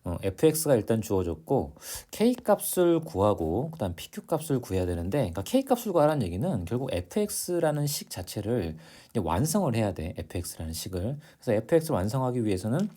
fx가 일단 주어졌고 k 값을 구하고 그다음 pq 값을 구해야 되는데, 그러니까 k 값을 구하라는 얘기는 결국 fx라는 식 자체를 이제 완성을 해야 돼. fx라는 식을. 그래서 fx를 완성하기 위해서는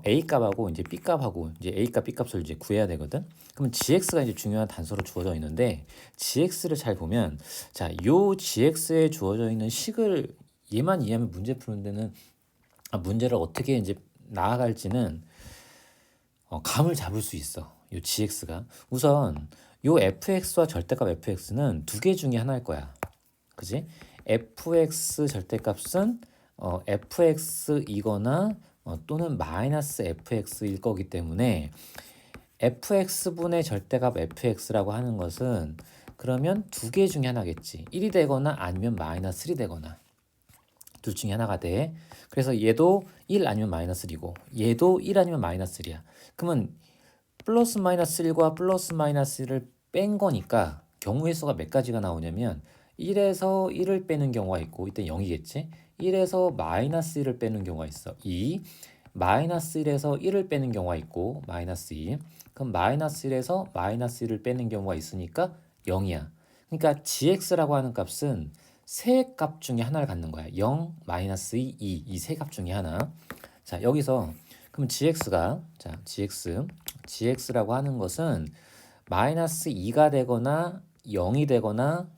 a 값하고 이제 b 값하고 이제 a 값, b 값을 이제 구해야 되거든. 그러면 gx가 이제 중요한 단서로 주어져 있는데, gx를 잘 보면, 자, 요 gx에 주어져 있는 식을 얘만 이해하면 문제 푸는 데는, 문제를 어떻게 이제 나아갈지는 감을 잡을 수 있어. 요 gx가 우선 요 fx와 절대값 fx는 두 개 중에 하나일 거야. 그지? fx 절대값은 fx이거나 또는 마이너스 fx일 거기 때문에 fx분의 절대값 fx라고 하는 것은 그러면 두 개 중에 하나겠지. 1이 되거나 아니면 마이너스 1이 되거나 둘 중에 하나가 돼. 그래서 얘도 1 아니면 마이너스 1이고 얘도 1 아니면 마이너스 1이야. 그러면 플러스 마이너스 1과 플러스 마이너스 1을 뺀 거니까 경우의 수가 몇 가지가 나오냐면 1에서 1을 빼는 경우가 있고 이때 0이겠지. 1에서 마이너스 1을 빼는 경우가 있어. 2. 마이너스 1에서 1을 빼는 경우가 있고 마이너스 2. 그럼 마이너스 1에서 마이너스 1을 빼는 경우가 있으니까 0이야. 그러니까 gx라고 하는 값은 세 값 중에 하나를 갖는 거야. 0, 마이너스 2, 2. 이 세 값 중에 하나. 자, 여기서 그럼 gx가 gx라고 하는 것은 마이너스 2가 되거나 0이 되거나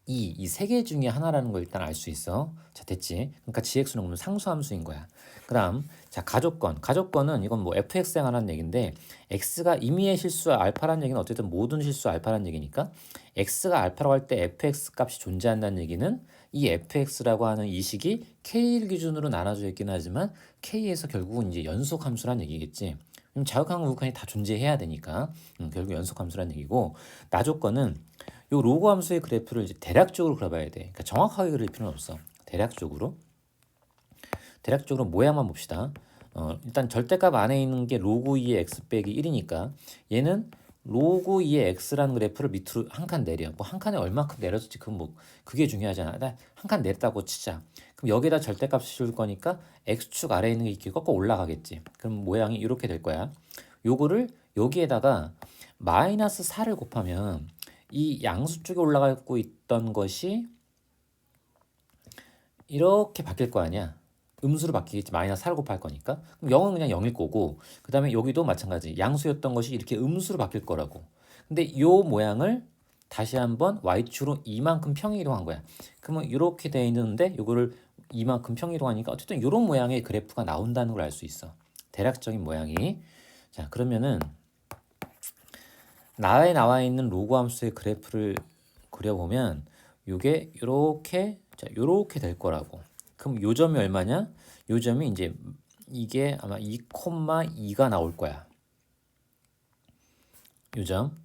이 세 개 중에 하나라는 걸 일단 알 수 있어. 자, 됐지? 그러니까 gx는 오늘 상수함수인 거야. 그다음 자, 가족권은 이건 뭐 fx에 관한 얘기인데, x가 임의의 실수 알파라는 얘기는 어쨌든 모든 실수 알파라는 얘기니까 x가 알파라고 할 때 fx 값이 존재한다는 얘기는 이 fx라고 하는 이 식이 k일 기준으로 나눠져 있긴 하지만 k에서 결국은 이제 연속함수란 얘기겠지. 그럼 자극한 우극한이 다 존재해야 되니까 결국 연속함수란 얘기고, 나조건은 요 로그 함수의 그래프를 이제 대략적으로 그려봐야 돼. 그러니까 정확하게 그릴 필요는 없어. 대략적으로 모양만 봅시다. 일단 절대값 안에 있는 게 로그 2의 x 빼기 1이니까 얘는 로그 2의 x라는 그래프를 밑으로 한 칸 내려. 뭐 한 칸에 얼마큼 내려줄지 그건 뭐 그게 중요하잖아. 한 칸 내렸다고 치자. 그럼 여기다 절대값을 씌울 거니까 x축 아래에 있는 게 이렇게 꺾어 올라가겠지. 그럼 모양이 이렇게 될 거야. 요거를 여기에다가 마이너스 4를 곱하면 이 양수 쪽에 올라가고 있던 것이 이렇게 바뀔 거 아니야. 음수로 바뀌겠지. 마이너스 4를 곱할 거니까. 그럼 0은 그냥 0일 거고, 그 다음에 여기도 마찬가지. 양수였던 것이 이렇게 음수로 바뀔 거라고. 근데 요 모양을 다시 한번 y축으로 이만큼 평이동한 거야. 그러면 이렇게 돼 있는데 요거를 이만큼 평이동하니까 어쨌든 이런 모양의 그래프가 나온다는 걸 알 수 있어. 대략적인 모양이. 자, 그러면은 나에 나와 있는 로그 함수의 그래프를 그려보면 요게 요렇게 될 거라고. 그럼 요 점이 얼마냐? 요 점이 이제 이게 아마 2,2가 나올 거야. 요 점.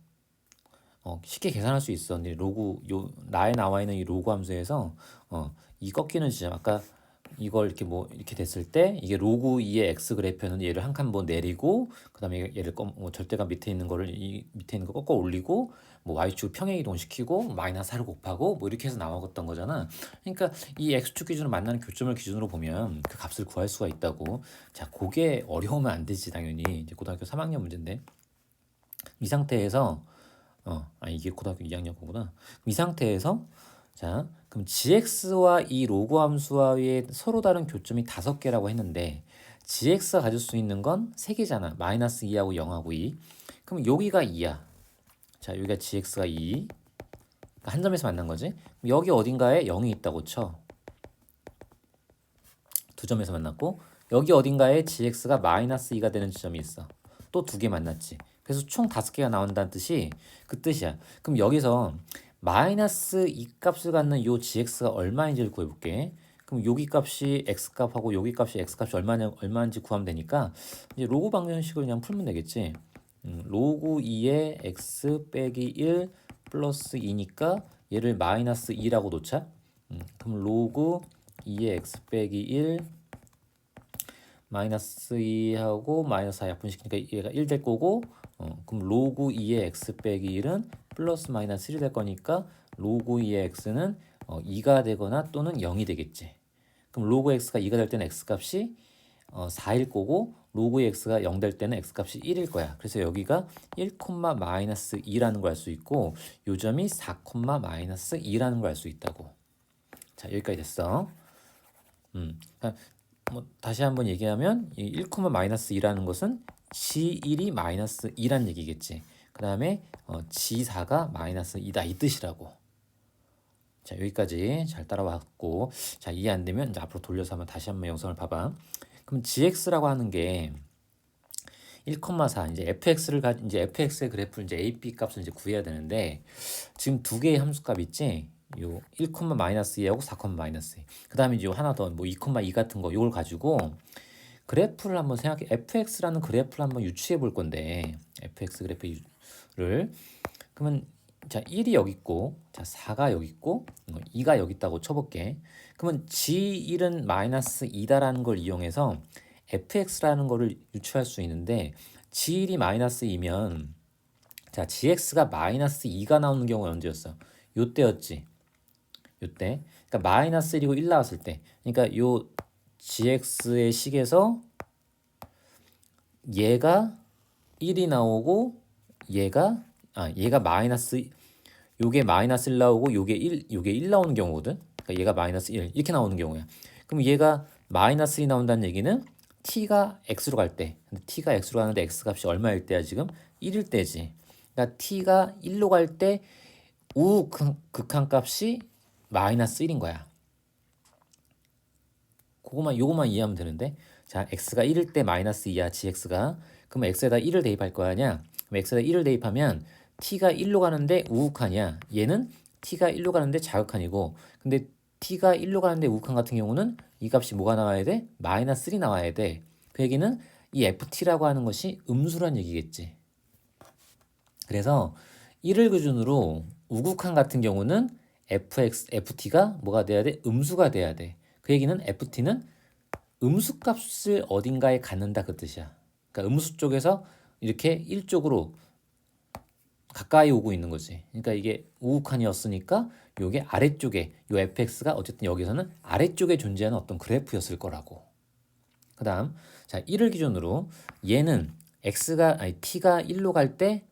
쉽게 계산할 수 있어. 근데 나에 나와 있는 이 로그 함수에서 이 꺾이는 지점, 아까 이걸 이렇게 뭐 이렇게 됐을 때 이게 로그 2의 x 그래프는 얘를 한 칸 뭐 내리고, 그다음에 얘를 절대값 밑에 있는 거를 이 밑에 있는 거 꺾어 올리고, 뭐 y축 평행 이동시키고 마이너스 4를 곱하고 뭐 이렇게 해서 나왔던 거잖아. 그러니까 이 x축 기준으로 만나는 교점을 기준으로 보면 그 값을 구할 수가 있다고. 자, 그게 어려우면 안 되지 당연히. 이제 고등학교 3학년 문제인데 이 상태에서 이게 고등학교 2학년 거구나. 이 상태에서 자, 그럼 gx와 이 로그 함수와의 서로 다른 교점이 5개라고 했는데 gx가 가질 수 있는 건 3개잖아. 마이너스 2하고 0하고 2. 그럼 여기가 2야. 자, 여기가 gx가 2. 그러니까 한 점에서 만난 거지. 여기 어딘가에 0이 있다고 쳐. 두 점에서 만났고, 여기 어딘가에 gx가 마이너스 2가 되는 지점이 있어. 또 두 개 만났지. 그래서 총 5개가 나온다는 뜻이 그 뜻이야. 그럼 여기서 마이너스 2 값을 갖는 요 gx가 얼마인지를 구해볼게. 그럼 여기 값이 x 값하고 여기 값이 x 값이 얼마인지 구하면 되니까 이제 로그 방정식을 그냥 풀면 되겠지. 로그 2의 x 빼기 1 플러스 2니까 얘를 마이너스 2라고 놓자. 그럼 로그 2의 x 빼기 1 마이너스 2하고 마이너스 4 약분시키니까 얘가 1 될 거고, 그럼 로그 2의 x 빼기 1은 플러스 마이너스 1이 될 거니까 로그 2의 x는 2가 되거나 또는 0이 되겠지. 그럼 로그 x가 2가 될 때는 x 값이 4일 거고, 로그 x가 0 될 때는 x값이 1일 거야. 그래서 여기가 1, 마이너스 2라는 걸 알 수 있고 요 점이 4, 마이너스 2라는 걸 알 수 있다고. 자, 여기까지 됐어. 그러니까 뭐 다시 한번 얘기하면 이 1, 마이너스 2라는 것은 G1이 마이너스 2란 얘기겠지. 그 다음에 G4가 마이너스 2다 이 뜻이라고. 자, 여기까지 잘 따라왔고, 자, 이해 안 되면 이제 앞으로 돌려서 한번 다시 한번 영상을 봐봐. 그럼 gx라고 하는 게 1,4 이제 이제 fx의 그래프를 이제 a, b 값을 이제 구해야 되는데 지금 두 개의 함수값 있지? 요 1, 마이너스 2하고 4, 마이너스 2. 그다음에 이제 하나 더 뭐 2, 2 같은 거 요걸 가지고 그래프를 한번 생각해 fx라는 그래프를 한번 유추해 볼 건데 fx 그래프를 그러면 자 1이 여기 있고 자 4가 여기 있고 2가 여기 있다고 쳐볼게. 그러면 g1은 마이너스 2다라는 걸 이용해서 fx라는 거를 유추할 수 있는데 g1이 마이너스 2면 자 gx가 마이너스 2가 나오는 경우가 언제였어? 요때였지. 요때. 그러니까 마이너스 1이고 1 나왔을 때. 그러니까 요 gx의 식에서 얘가 1이 나오고 얘가 마이너스 요게 마이너스 1 나오고 요게 1 나오는 경우거든. 그러니까 얘가 마이너스 1 이렇게 나오는 경우야. 그럼 얘가 마이너스 1이 나온다는 얘기는 t가 x로 갈 때. 근데 t가 x로 가는데 x 값이 얼마일 때야 지금? 1일 때지. 그러니까 t가 1로 갈 때 우극한 값이 마이너스 1인 거야. 요거만 이해하면 되는데. 자, x가 1일 때 마이너스 2야, gx가. 그럼 x에다 1을 대입할 거 아니야? 그럼 x에다 1을 대입하면 t가 1로 가는데 우극한이야. 얘는 t가 1로 가는데 자극한이고. 근데 t가 1로 가는데 우극한 같은 경우는 이 값이 뭐가 나와야 돼? 마이너스 1이 나와야 돼. 그 얘기는 이 ft라고 하는 것이 음수란 얘기겠지. 그래서 1을 기준으로 우극한 같은 경우는 ft가 뭐가 돼야 돼? 음수가 돼야 돼. 그 얘기는 ft는 음수값을 어딘가에 갖는다 그 뜻이야. 그러니까 음수 쪽에서 이렇게 1쪽으로 가까이 오고 있는 거지. 그러니까 이게 우극한이었으니까 요게 아래쪽에 요 fx가 어쨌든 여기서는 아래쪽에 존재하는 어떤 그래프였을 거라고. 그다음 자 1을 기준으로 얘는 t가 1로 갈 때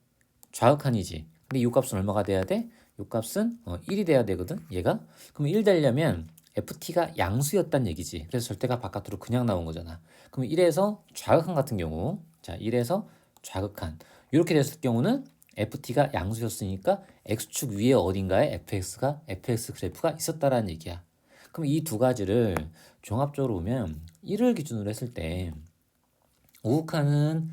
좌극한이지. 근데 요 값은 얼마가 돼야 돼? 요 값은 1이 돼야 되거든. 얘가. 그럼 1 되려면 ft가 양수였단 얘기지. 그래서 절대가 바깥으로 그냥 나온 거잖아. 그럼 1에서 좌극한 같은 경우 자 1에서 좌극한 이렇게 됐을 경우는 ft가 양수였으니까 x축 위에 어딘가에 fx 그래프가 있었다라는 얘기야. 그럼 이 두 가지를 종합적으로 보면 1을 기준으로 했을 때 우극한은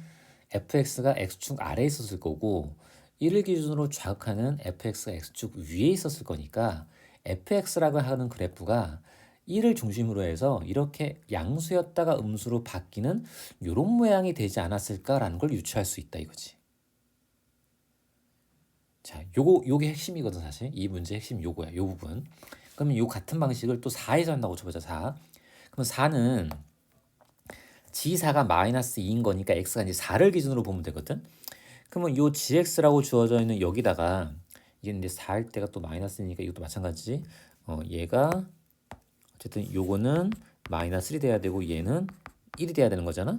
fx가 x축 아래에 있었을 거고 1을 기준으로 좌극하는 fx가 x축 위에 있었을 거니까 fx라고 하는 그래프가 1을 중심으로 해서 이렇게 양수였다가 음수로 바뀌는 이런 모양이 되지 않았을까라는 걸 유추할 수 있다 이거지. 자, 요게 핵심이거든 사실. 이 문제의 핵심 요거야. 요 부분. 그러면 요 같은 방식을 또 4에서 한다고 쳐보자. 4. 그럼 4는 G4가 마이너스 2인 거니까 X가 이제 4를 기준으로 보면 되거든. 그러면 요 GX라고 주어져 있는 여기다가 이게 이제 4일 때가 또 마이너스니까 이것도 마찬가지지. 얘가 어쨌든 요거는 마이너스 1이 돼야 되고 얘는 1이 돼야 되는 거잖아.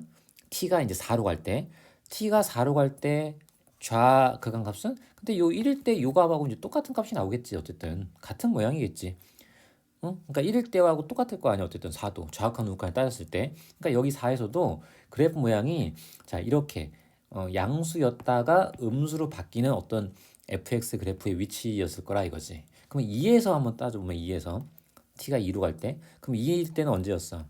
T가 이제 4로 갈 때. T가 4로 갈 때 좌극한 값은 근데 요 1일 때 요 값하고 이제 똑같은 값이 나오겠지. 어쨌든 같은 모양이겠지. 그러니까 1일 때하고 똑같을 거 아니야. 어쨌든 4도 좌극한 우극한을 따졌을 때. 그러니까 여기 4에서도 그래프 모양이 자 이렇게 양수였다가 음수로 바뀌는 어떤 fx 그래프의 위치였을 거라 이거지. 그럼 2에서 한번 따져보면 2에서 t가 2로 갈 때 그럼 2일 때는 언제였어?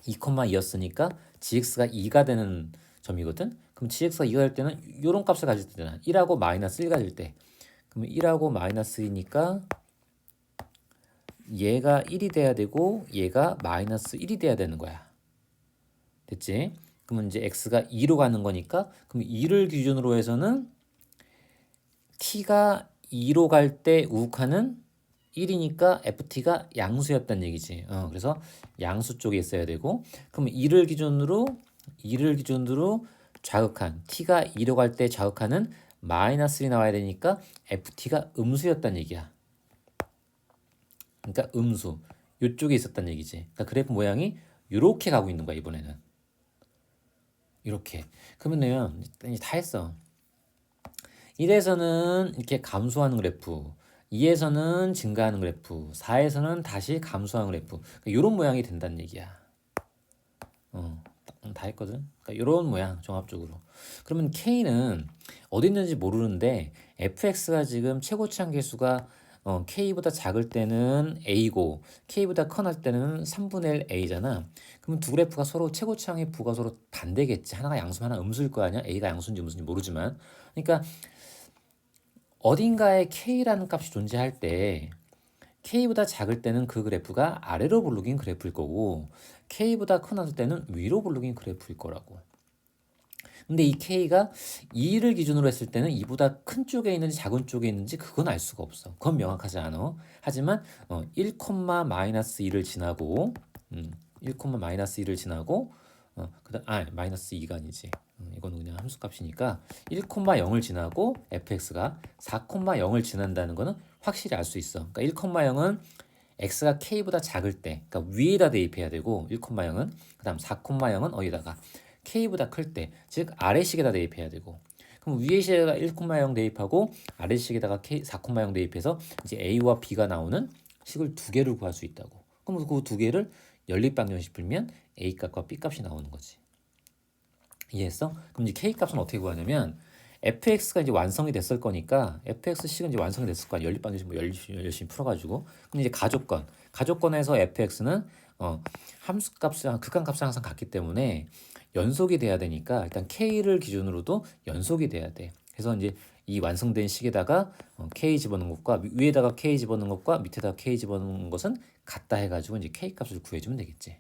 2,2였으니까 gx가 2가 되는 점이거든. 그럼 gx가 2가 될 때는 이런 값을 가질 때잖아. 1하고 마이너스 1 가질 때. 그러면 1하고 마이너스 2니까 얘가 1이 돼야 되고 얘가 마이너스 1이 돼야 되는 거야. 됐지? 그러면 이제 x가 2로 가는 거니까 그럼 2를 기준으로 해서는 t가 2로 갈 때 우극한은 1이니까 ft가 양수였단 얘기지. 그래서 양수 쪽에 있어야 되고 그럼 2를 기준으로 좌극한 t가 2로 갈 때 좌극한은 마이너스 1이 나와야 되니까 ft가 음수였단 얘기야. 그러니까 음수 이쪽에 있었단 얘기지. 그러니까 그래프 모양이 이렇게 가고 있는 거야 이번에는. 이렇게. 그러면 이제 다 했어. 1에서는 이렇게 감소하는 그래프, 2에서는 증가하는 그래프, 4에서는 다시 감소하는 그래프. 그러니까 이런 모양이 된다는 얘기야. 다 했거든. 그러니까 이런 모양 종합적으로. 그러면 K는 어디 있는지 모르는데 fx가 지금 최고치 한계수가 K보다 작을 때는 A고 K보다 커날 때는 3분의 1 A잖아. 그러면 두 그래프가 서로 최고치 한계부가 서로 반대겠지. 하나가 양수 하나 음수일 거 아니야. A가 양수인지 음수인지 모르지만. 그러니까 어딘가에 K라는 값이 존재할 때 K보다 작을 때는 그 그래프가 아래로 볼록인 그래프일 거고 K보다 커날 때는 위로 볼록인 그래프일 거라고. 근데 이 K가 2를 기준으로 했을 때는 이보다 큰 쪽에 있는지 작은 쪽에 있는지 그건 알 수가 없어. 그건 명확하지 않아. 하지만 1, 마이너스 2를 지나고 1, 마이너스 2를 지나고 마이너스 2가 아니지. 이거는 그냥 함수값이니까 1, 0을 지나고 fx가 4, 0을 지난다는 거는 확실히 알 수 있어. 그러니까 1, 0은 x가 k보다 작을 때, 그러니까 위에다 대입해야 되고 1, 0은 그다음 4, 0은 어디다가 k보다 클 때, 즉 아래식에다 대입해야 되고. 그럼 위에 식에다가 1, 0 대입하고 아래식에다가 k 4, 0 대입해서 이제 a와 b가 나오는 식을 두 개를 구할 수 있다고. 그럼 그 두 개를 연립방정식 풀면 a 값과 b 값이 나오는 거지. 이해했어? 그럼 이제 k 값은 어떻게 구하냐면 fx가 이제 완성이 됐을 거니까 fx식은 이제 완성이 됐을 거야. 연립방정식 뭐 열심히 풀어가지고. 그럼 이제 가족권에서 fx는 함수값이랑 극한값이 항상 같기 때문에 연속이 돼야 되니까 일단 k를 기준으로도 연속이 돼야 돼. 그래서 이제 이 완성된 식에다가 k 집어넣은 것과 위에다가 k 집어넣은 것과 밑에다가 k 집어넣은 것은 같다 해가지고 이제 k 값을 구해주면 되겠지.